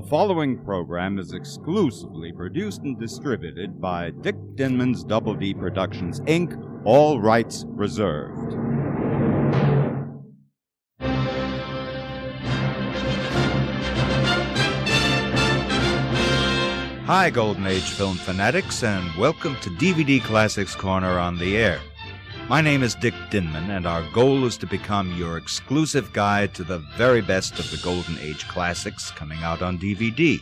following program is exclusively produced and distributed by Dick Dinman's Double D Productions, Inc., all rights reserved. Hi, Golden Age film fanatics, and welcome to DVD Classics Corner on the Air. My name is Dick Dinman, and our goal is to become your exclusive guide to the very best of the Golden Age classics coming out on DVD.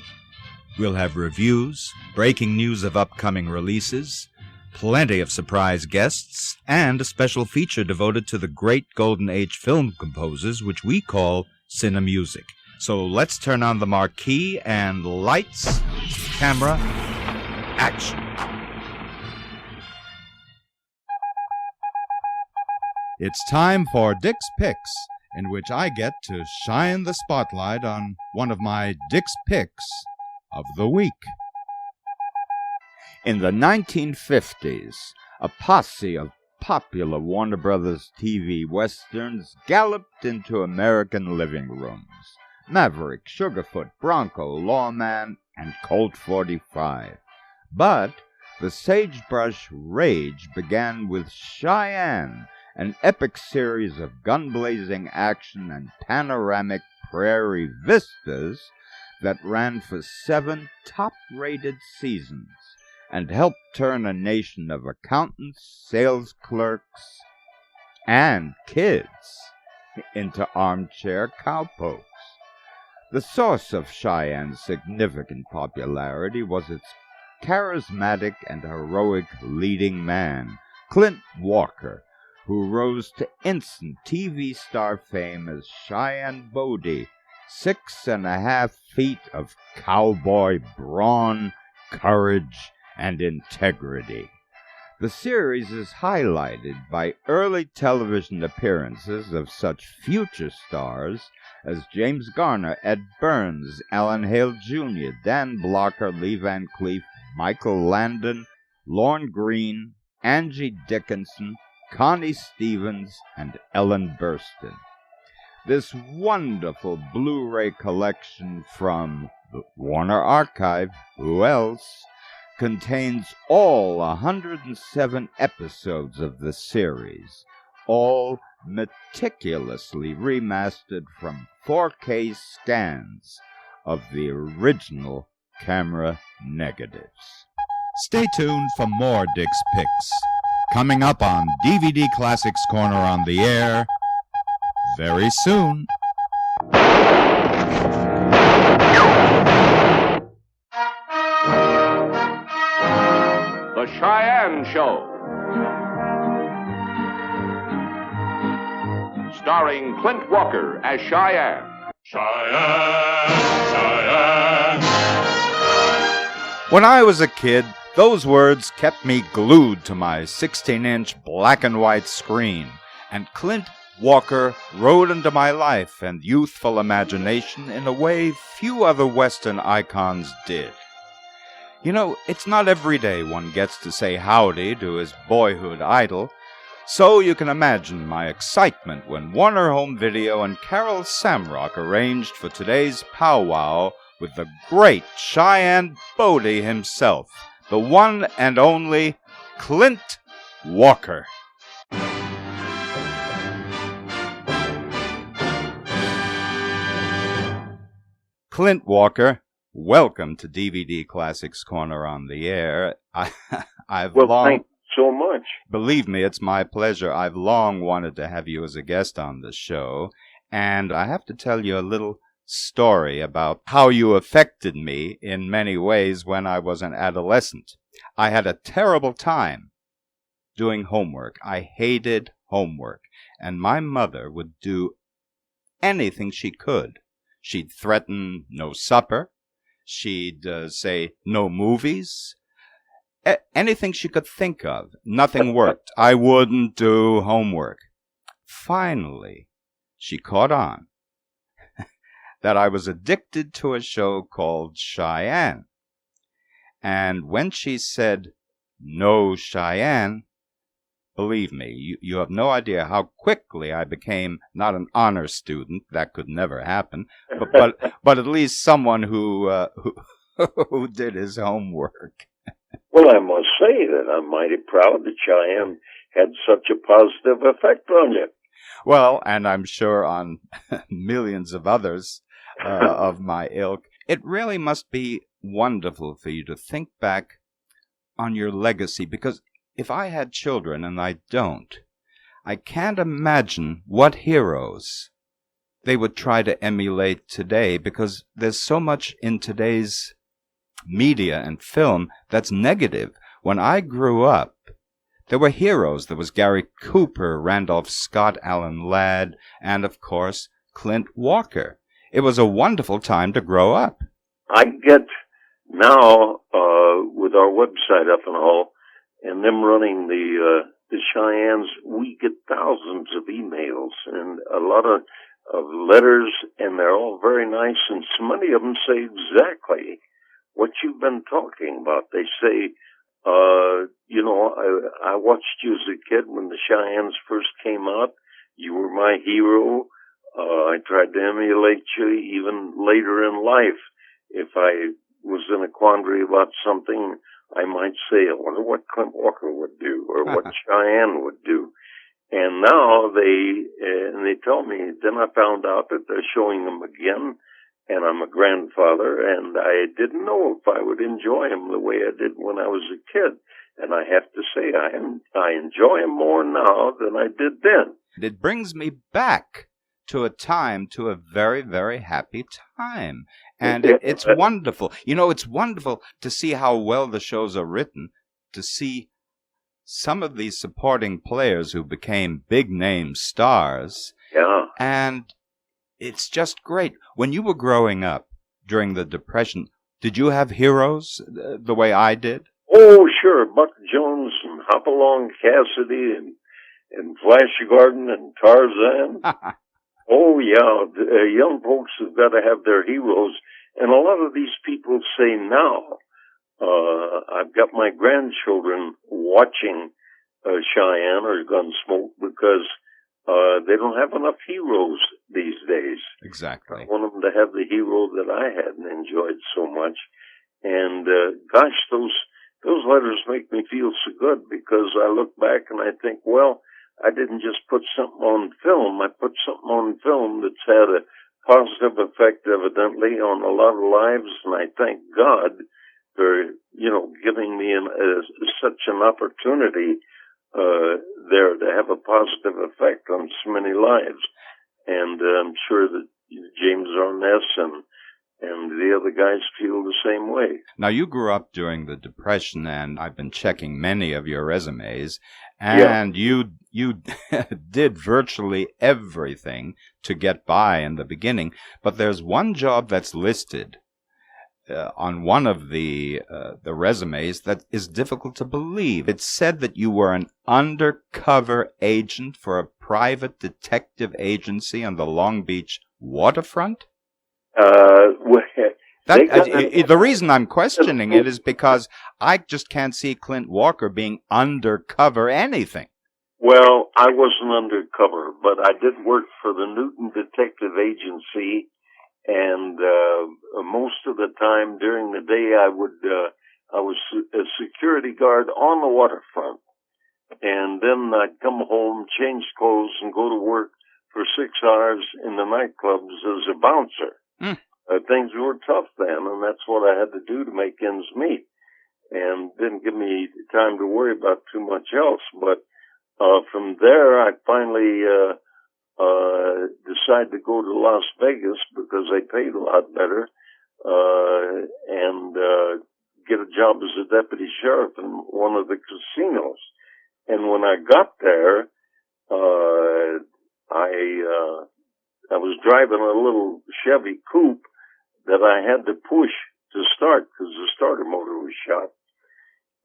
We'll have reviews, breaking news of upcoming releases, plenty of surprise guests, and a special feature devoted to the great Golden Age film composers, which we call Cinemusic. So let's turn on the marquee and lights, camera, action. It's time for Dick's Picks, in which I get to shine the spotlight on one of my Dick's Picks of the week. In the 1950s, a posse of popular Warner Brothers TV westerns galloped into American living rooms. Maverick, Sugarfoot, Bronco, Lawman, and Colt 45. But the sagebrush rage began with Cheyenne, an epic series of gun-blazing action and panoramic prairie vistas that ran for 7 top-rated seasons and helped turn a nation of accountants, sales clerks, and kids into armchair cowpokes. The source of Cheyenne's significant popularity was its charismatic and heroic leading man, Clint Walker, who rose to instant TV star fame as Cheyenne Bodie, 6.5 feet of cowboy brawn, courage, and integrity. The series is highlighted by early television appearances of such future stars as James Garner, Ed Burns, Alan Hale Jr., Dan Blocker, Lee Van Cleef, Michael Landon, Lorne Greene, Angie Dickinson, Connie Stevens, and Ellen Burstyn. This wonderful Blu-ray collection from the Warner Archive, who else, contains all 107 episodes of the series, all meticulously remastered from 4K scans of the original camera negatives. Stay tuned for more Dick's Picks, coming up on DVD Classics Corner on the Air very soon. The Cheyenne Show, starring Clint Walker as Cheyenne. Cheyenne, Cheyenne. When I was a kid, those words kept me glued to my 16-inch black and white screen, and Clint Walker rode into my life and youthful imagination in a way few other Western icons did. You know, it's not every day one gets to say howdy to his boyhood idol, so you can imagine my excitement when Warner Home Video and Carol Samrock arranged for today's powwow with the great Cheyenne Bodie himself, the one and only Clint Walker. Clint Walker, welcome to DVD Classics Corner on the Air. Thanks so much. Believe me, it's my pleasure. I've long wanted to have you as a guest on the show, and I have to tell you a little story about how you affected me in many ways when I was an adolescent. I had a terrible time doing homework. I hated homework, and my mother would do anything she could. She'd threaten no supper. She'd say no movies. Anything she could think of. Nothing worked. I wouldn't do homework. Finally, she caught on that I was addicted to a show called Cheyenne. And when she said, "No Cheyenne," Believe me, you have no idea how quickly I became not an honor student. That could never happen, but at least someone who did his homework. Well, I must say that I'm mighty proud that Cheyenne had such a positive effect on you. Well, and I'm sure on millions of others of my ilk. It really must be wonderful for you to think back on your legacy, because if I had children, and I don't, I can't imagine what heroes they would try to emulate today, because there's so much in today's media and film that's negative. When I grew up, there were heroes. There was Gary Cooper, Randolph Scott, Alan Ladd, and, of course, Clint Walker. It was a wonderful time to grow up. I get now, with our website up and all, and them running the Cheyennes, we get thousands of emails and a lot of letters, and they're all very nice, and so many of them say exactly what you've been talking about. They say, I watched you as a kid when the Cheyennes first came out. You were my hero. I tried to emulate you even later in life. If I was in a quandary about something, I might say, I wonder what Clint Walker would do, or what Cheyenne would do. And now they tell me, then I found out that they're showing them again, and I'm a grandfather, and I didn't know if I would enjoy them the way I did when I was a kid. And I have to say, I enjoy them more now than I did then. It brings me back to a very, very happy time. And it's wonderful. It's wonderful to see how well the shows are written, to see some of these supporting players who became big-name stars. Yeah. And it's just great. When you were growing up during the Depression, did you have heroes the way I did? Oh, sure. Buck Jones and Hopalong Cassidy and Flash Gordon and Tarzan. Oh, yeah. The young folks have got to have their heroes. And a lot of these people say now, I've got my grandchildren watching Cheyenne or Gunsmoke because they don't have enough heroes these days. Exactly. I want them to have the hero that I had and enjoyed so much. And gosh, those letters make me feel so good, because I look back and I think, well, I didn't just put something on film. I put something on film that's had a positive effect, evidently, on a lot of lives, and I thank God for, giving me such an opportunity there to have a positive effect on so many lives. And I'm sure that James Arness and the other guys feel the same way. Now, you grew up during the Depression, and I've been checking many of your resumes, and you did virtually everything to get by in the beginning. But there's one job that's listed on one of the resumes that is difficult to believe. It said that you were an undercover agent for a private detective agency on the Long Beach waterfront? The reason I'm questioning it is because I just can't see Clint Walker being undercover anything. Well, I wasn't undercover, but I did work for the Newton Detective Agency, and most of the time during the day I was a security guard on the waterfront, and then I'd come home, change clothes, and go to work for 6 hours in the nightclubs as a bouncer. Things were tough then, and that's what I had to do to make ends meet, and didn't give me time to worry about too much else. But from there, I finally decided to go to Las Vegas because they paid a lot better, and get a job as a deputy sheriff in one of the casinos. And when I got there, I was driving a little Chevy coupe that I had to push to start because the starter motor was shot.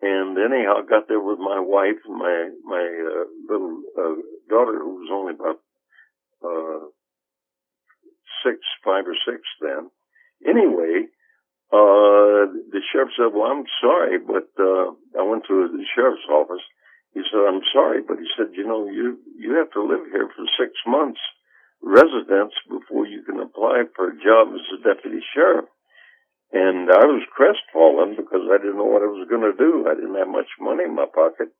And anyhow, I got there with my wife and my little daughter, who was only about 5 or 6 then. Anyway, the sheriff said, well, I'm sorry, but I went to the sheriff's office. He He said, I'm sorry, but he said, you have to live here for 6 months residence before you can apply for a job as a deputy sheriff. And I was crestfallen because I didn't know what I was going to do. I didn't have much money in my pocket.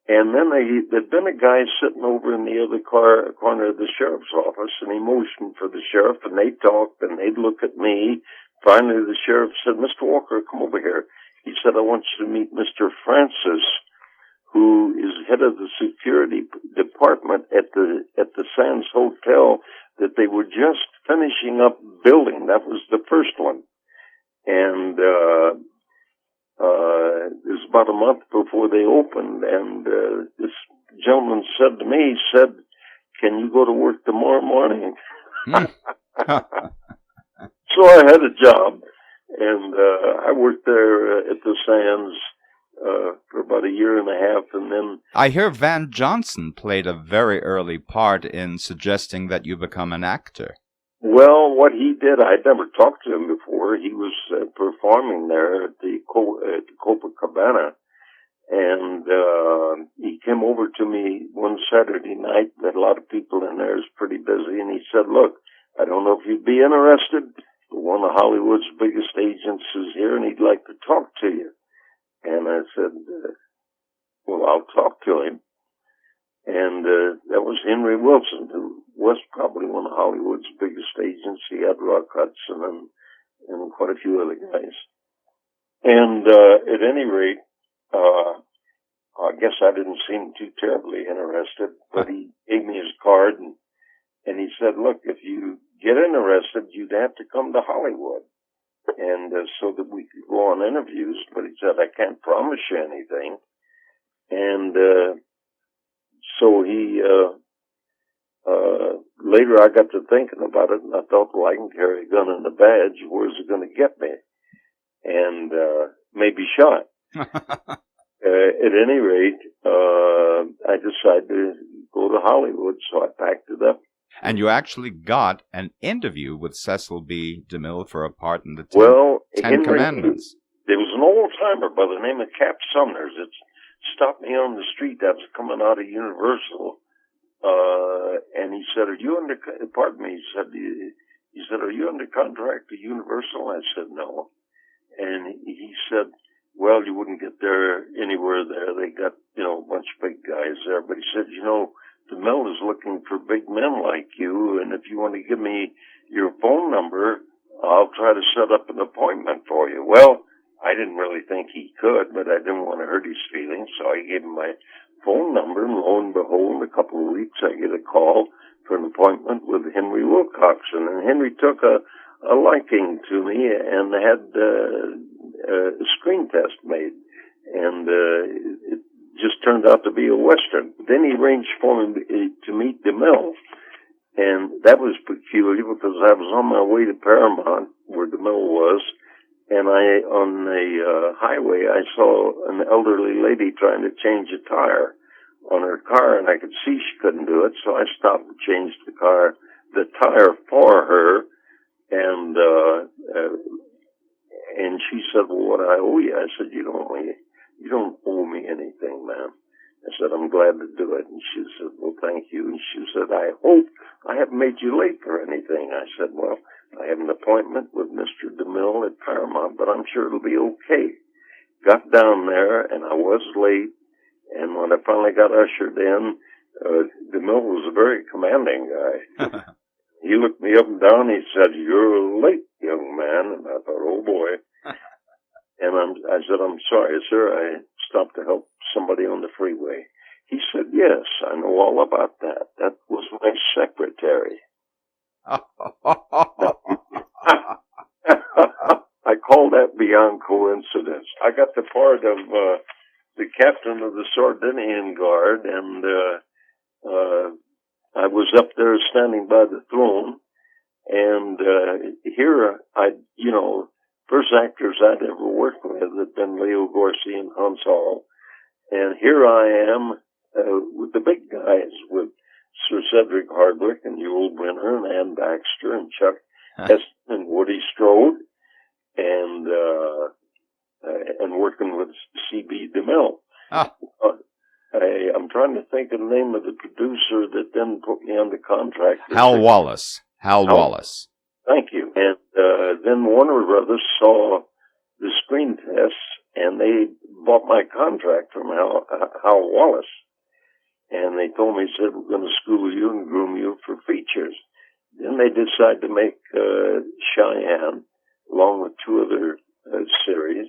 And then there'd been a guy sitting over in the other corner of the sheriff's office, and he motioned for the sheriff, and they talked, and they'd look at me. Finally, the sheriff said, Mr. Walker, come over here. He said, I want you to meet Mr. Francis, who is head of the security department at the Sands Hotel that they were just finishing up building. That was the first one. And it was about a month before they opened, and this gentleman said to me, can you go to work tomorrow morning? So I had a job, and I worked there at the Sands for about a year and a half, and then... I hear Van Johnson played a very early part in suggesting that you become an actor. Well, what he did, I'd never talked to him before. He was performing there at the Copacabana, and he came over to me one Saturday night. That a lot of people in there is pretty busy, and he said, look, I don't know if you'd be interested, but one of Hollywood's biggest agents is here, and he'd like to talk to you. And I said, well, I'll talk to him. And that was Henry Wilson, who was probably one of Hollywood's biggest agents. He had Rock Hudson and quite a few other guys. And at any rate, I guess I didn't seem too terribly interested, but he gave me his card, and he said, look, if you get interested, you'd have to come to Hollywood. And so that we could go on interviews, but he said, I can't promise you anything. And so he, later I got to thinking about it, and I thought, well, I can carry a gun and a badge. Where's it going to get me? And maybe shot. At any rate, I decided to go to Hollywood, so I packed it up. And you actually got an interview with Cecil B. DeMille for a part in the Ten Commandments. There was an old-timer by the name of Cap Sumners that stopped me on the street. I was coming out of Universal, and he said, are you under contract to Universal? I said, no. And he said, well, you wouldn't get there anywhere there. They got, a bunch of big guys there. But he said, DeMille is looking for big men like you, and if you want to give me your phone number, I'll try to set up an appointment for you. Well, I didn't really think he could, but I didn't want to hurt his feelings, so I gave him my phone number, and lo and behold, in a couple of weeks, I get a call for an appointment with Henry Wilcoxon, and Henry took a liking to me and had a screen test made, and it just turned out to be a Western. Then he arranged for me to meet DeMille, and that was peculiar because I was on my way to Paramount, where DeMille was, and on the highway, I saw an elderly lady trying to change a tire on her car, and I could see she couldn't do it, so I stopped and changed the tire for her, and she said, well, what do I owe you? I said, you don't owe me anything, ma'am. I said, I'm glad to do it. And she said, well, thank you. And she said, I hope I haven't made you late for anything. I said, well, I have an appointment with Mr. DeMille at Paramount, but I'm sure it'll be okay. Got down there, and I was late. And when I finally got ushered in, DeMille was a very commanding guy. He looked me up and down. He said, you're late, young man. And I thought, oh, boy. And I said, I'm sorry, sir. I stopped to help somebody on the freeway. He said, yes, I know all about that. That was my secretary. I call that beyond coincidence. I got the part of the captain of the Sardinian Guard, and I was up there standing by the throne, and here first actors I'd ever worked with had been Leo Gorcey and Hans Hall. And here I am with the big guys, with Sir Cedric Hardwicke and Yul Brynner and Ann Baxter and Chuck Heston and Woody Strode, and working with C.B. DeMille. I'm trying to think of the name of the producer that then put me under contract. Hal Wallace. Hal Wallace. Thank you. And then Warner Brothers saw the screen tests, and they bought my contract from Hal Wallace. And they told me, said, we're going to school you and groom you for features. Then they decided to make Cheyenne, along with two other series.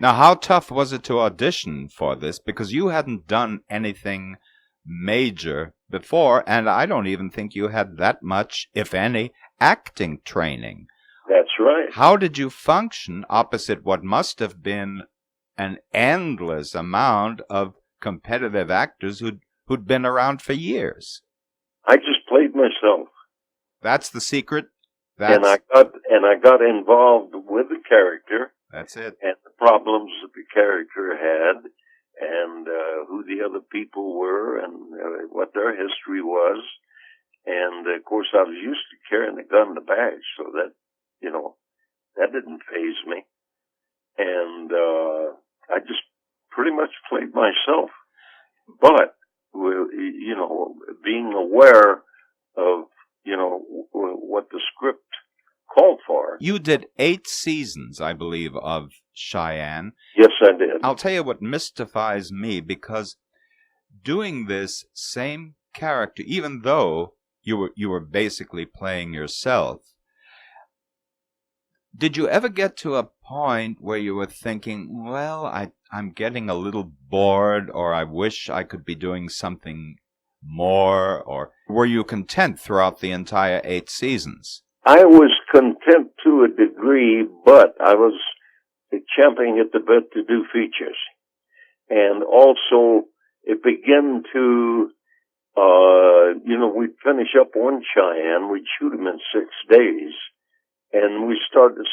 Now, how tough was it to audition for this? Because you hadn't done anything major before, and I don't even think you had that much, if any, acting training. That's right. How did you function opposite what must have been an endless amount of competitive actors who'd been around for years? I just played myself. That's the secret? And I got involved with the character. That's it. And the problems that the character had, and who the other people were, and what their history was. And, of course, I was used to carrying a gun in the bag, so that, that didn't faze me. And I just pretty much played myself. But, being aware of, what the script called for. You did 8 seasons, I believe, of Cheyenne. Yes, I did. I'll tell you what mystifies me, because doing this same character, even though you were basically playing yourself, did you ever get to a point where you were thinking, well, I'm getting a little bored, or I wish I could be doing something more, or were you content throughout the entire 8 seasons? I was content to a degree, but I was champing at the bit to do features. And also, it began to, we'd finish up one Cheyenne, we'd shoot them in 6 days, and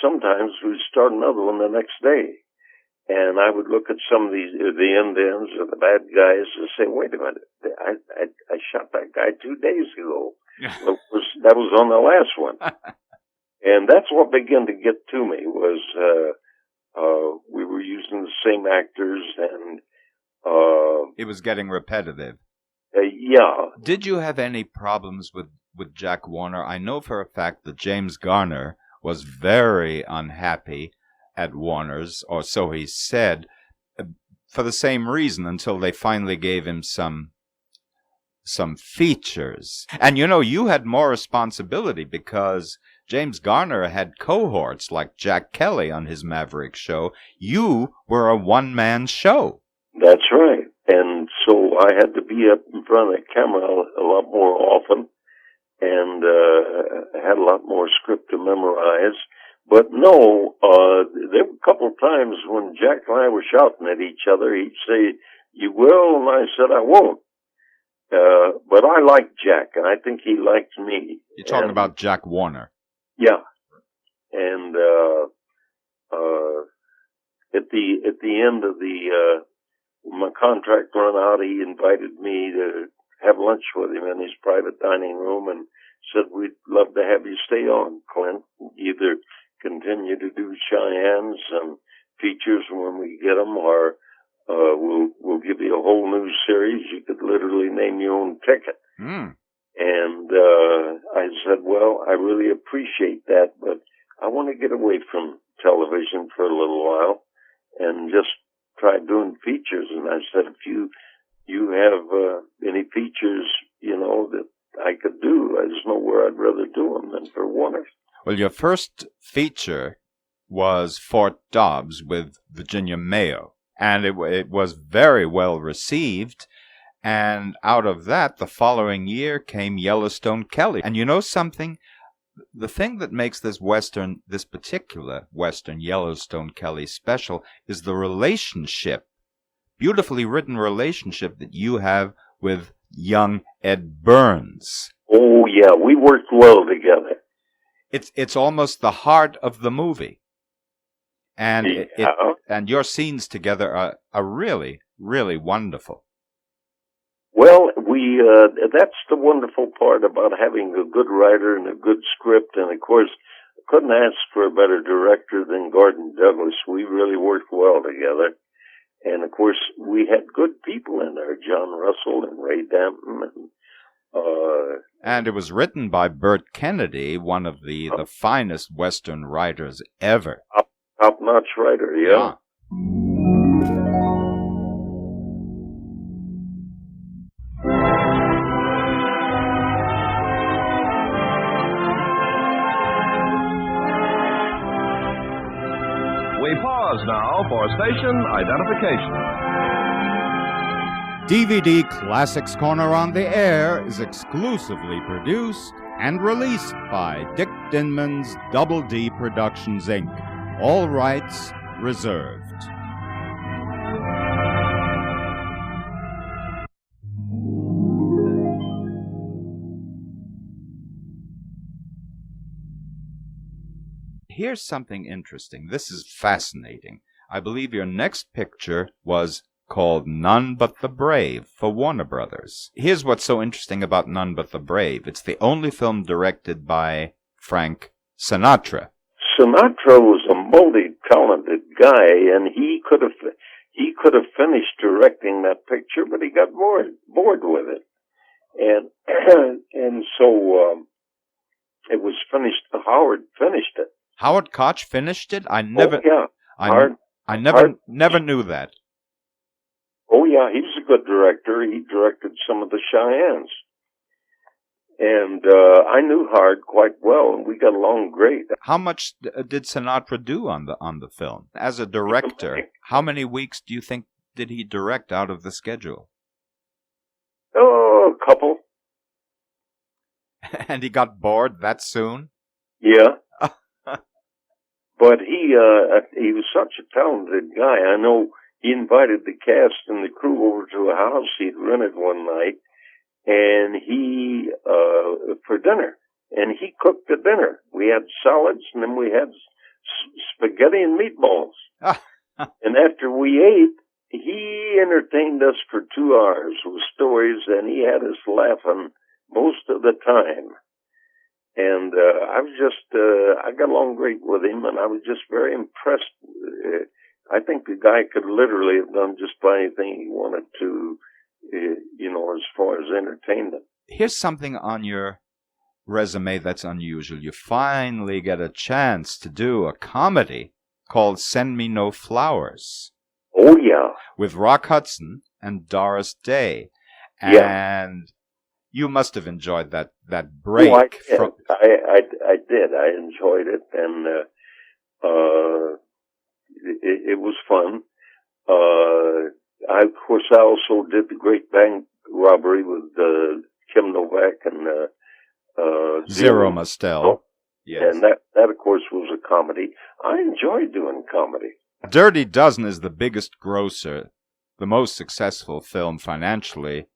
sometimes we'd start another one the next day. And I would look at some of the Indians or the bad guys and say, wait a minute, I shot that guy 2 days ago. That was on the last one. And that's what began to get to me was we were using the same actors, and it was getting repetitive. Yeah. Did you have any problems with Jack Warner? I know for a fact that James Garner was very unhappy at Warner's, or so he said, for the same reason, until they finally gave him some features. And you had more responsibility, because James Garner had cohorts like Jack Kelly on his Maverick show. You were a one-man show. That's right. And so I had to be up in front of the camera a lot more often, and had a lot more script to memorize. But no, there were a couple of times when Jack and I were shouting at each other. He'd say, you will? And I said, I won't. But I liked Jack, and I think he liked me. You're talking about Jack Warner. Yeah. And at the end of my contract run out, he invited me to have lunch with him in his private dining room and said, we'd love to have you stay on, Clint. Either continue to do Cheyennes and features when we get them, or we'll give you a whole new series. You could literally name your own ticket. Mm. And I said, well, I really appreciate that, but I want to get away from television for a little while and just try doing features. And I said, if you have any features, that I could do, I just know where I'd rather do them than for Warner. Well, your first feature was Fort Dobbs with Virginia Mayo, and it was very well received. And out of that, the following year came Yellowstone Kelly. And you know something? The thing that makes this particular Western, Yellowstone Kelly, special is the relationship, beautifully written relationship that you have with young Ed Burns. Oh, yeah, we worked well together. It's almost the heart of the movie. And Yeah. and your scenes together are really, really wonderful. Well, that's the wonderful part about having a good writer and a good script. And, of course, I couldn't ask for a better director than Gordon Douglas. We really worked well together. And, of course, we had good people in there, John Russell and Ray Danton. And it was written by Burt Kennedy, one of the finest Western writers ever. Top-notch writer, yeah. We pause now for station identification. DVD Classics Corner on the Air is exclusively produced and released by Dick Dinman's Double D Productions, Inc. All rights reserved. Here's something interesting. This is fascinating. I believe your next picture was called None But the Brave for Warner Brothers. Here's what's so interesting about None But the Brave. It's the only film directed by Frank Sinatra. Sinatra was a multi-talented guy, and he could have finished directing that picture, but he got bored with it, and so it was finished. Howard finished it. Howard Koch finished it. I never knew that. Oh, yeah, he was a good director. He directed some of the Cheyennes. And I knew Howard quite well, and we got along great. How much did Sinatra do on the film? As a director, how many weeks do you think did he direct out of the schedule? Oh, a couple. And he got bored that soon? Yeah. But he was such a talented guy. I know he invited the cast and the crew over to a house he'd rented one night, and he for dinner, and he cooked the dinner. We had salads, and then we had spaghetti and meatballs. And after we ate, he entertained us for 2 hours with stories, and he had us laughing most of the time. And I got along great with him, and I was just very impressed. I think the guy could literally have done just about anything he wanted to, as far as entertainment. Here's something on your resume that's unusual. You finally get a chance to do a comedy called Send Me No Flowers. Oh, yeah. With Rock Hudson and Doris Day. Yeah. And you must have enjoyed that break. Oh, I did. I enjoyed it, and it was fun. Of course, I also did the Great Bank Robbery with Kim Novak and Zero Mostel. Yes. And that, of course, was a comedy. I enjoyed doing comedy. Dirty Dozen is the biggest grosser, the most successful film financially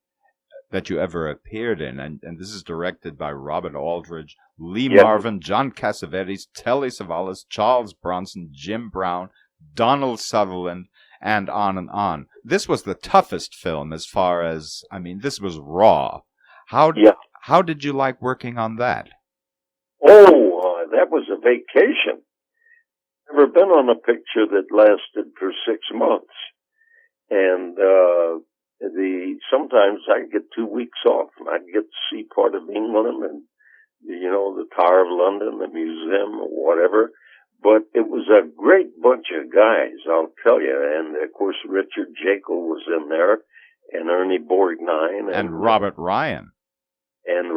that you ever appeared in, and this is directed by Robert Aldridge, Lee Marvin, John Cassavetes, Telly Savalas, Charles Bronson, Jim Brown, Donald Sutherland, and on and on. This was the toughest film as far as, this was raw. How did you like working on that? Oh, that was a vacation. Never been on a picture that lasted for 6 months. And sometimes I'd get 2 weeks off, and I'd get to see part of England and, the Tower of London, the museum, or whatever. But it was a great bunch of guys, I'll tell you. And, of course, Richard Jekyll was in there, and Ernie Borgnine. And Robert Ryan. And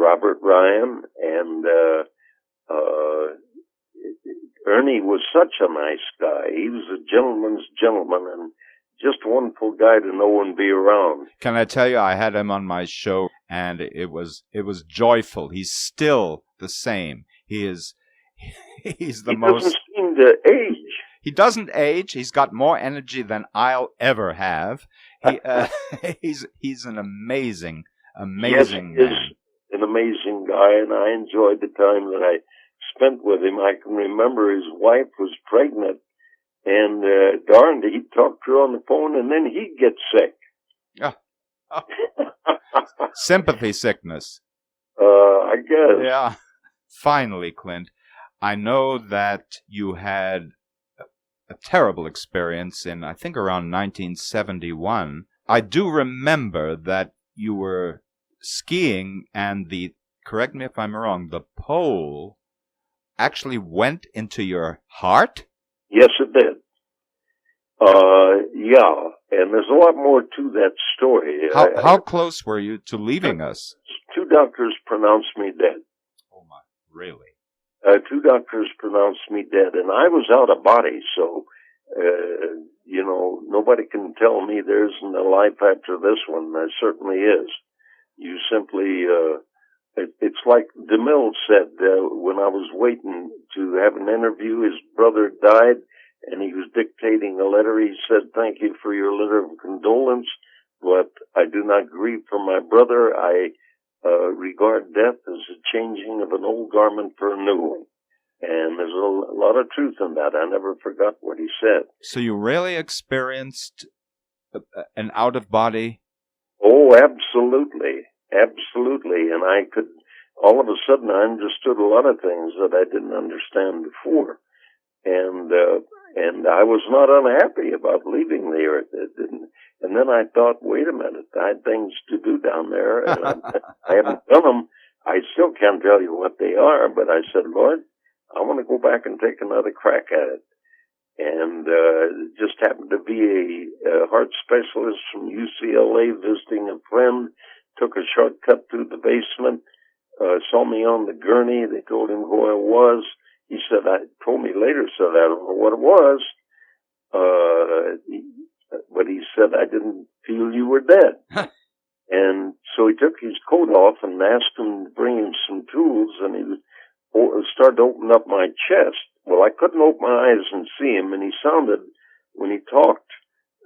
Ernie was such a nice guy. He was a gentleman's gentleman, and just a wonderful guy to know and be around. Can I tell you, I had him on my show, and it was joyful. He's still the same. He's the most... He doesn't seem to age. He doesn't age. He's got more energy than I'll ever have. He's an amazing man. Yes, he is an amazing guy, and I enjoyed the time that I spent with him. I can remember his wife was pregnant, and darned, he'd talk to her on the phone, and then he'd get sick. Sympathy sickness. I guess. Yeah. Finally, Clint, I know that you had a terrible experience in, I think, around 1971. I do remember that you were skiing and correct me if I'm wrong, the pole actually went into your heart? Yes, it did. Yeah, and there's a lot more to that story. How close were you to leaving us? 2 doctors pronounced me dead. Oh my, really? 2 doctors pronounced me dead, and I was out of body, so, nobody can tell me there isn't a life after this one. There certainly is. You simply, it's like DeMille said, when I was waiting to have an interview, his brother died, and he was dictating a letter. He said, "Thank you for your letter of condolence, but I do not grieve for my brother. I regard death as a changing of an old garment for a new one." And there's a lot of truth in that. I never forgot what he said. So you really experienced an out-of-body? Oh, absolutely. Absolutely. And all of a sudden, I understood a lot of things that I didn't understand before. And I was not unhappy about leaving the earth. And then I thought, wait a minute, I had things to do down there, and I haven't done them. I still can't tell you what they are, but I said, Lord, I want to go back and take another crack at it. And it just happened to be a heart specialist from UCLA visiting a friend, took a shortcut through the basement, saw me on the gurney. They told him who I was. He said, told me later, said, I don't know what it was. But he said, I didn't feel you were dead. And so he took his coat off and asked him to bring him some tools, and he started to open up my chest. Well, I couldn't open my eyes and see him, and he sounded, when he talked,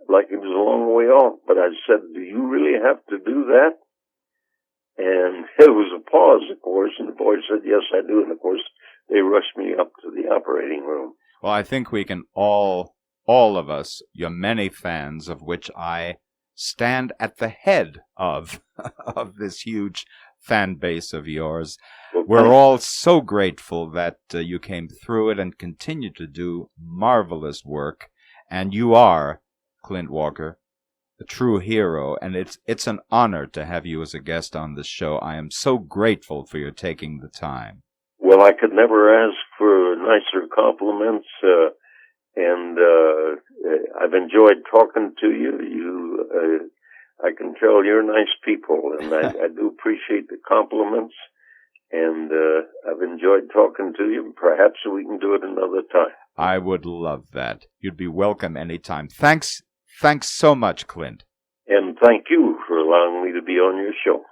like he was a long way off. But I said, do you really have to do that? And there was a pause, of course, and the boy said, yes, I do. And, of course, they rushed me up to the operating room. Well, I think we can all of us, your many fans, of which I stand at the head of this huge fan base of yours. We're all so grateful that you came through it and continue to do marvelous work. And you are, Clint Walker, a true hero, and it's an honor to have you as a guest on this show. I am so grateful for your taking the time. Well, I could never ask for nicer compliments, and I've enjoyed talking to you. I can tell you're nice people, and I do appreciate the compliments, and I've enjoyed talking to you. Perhaps we can do it another time. I would love that. You'd be welcome anytime. Thanks so much, Clint. And thank you for allowing me to be on your show.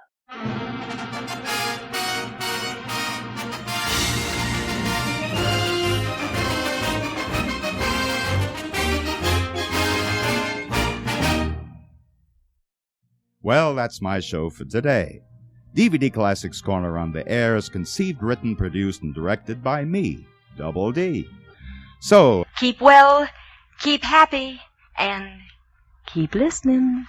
Well, that's my show for today. DVD Classics Corner on the Air is conceived, written, produced, and directed by me, Double D. So, keep well, keep happy, and keep listening.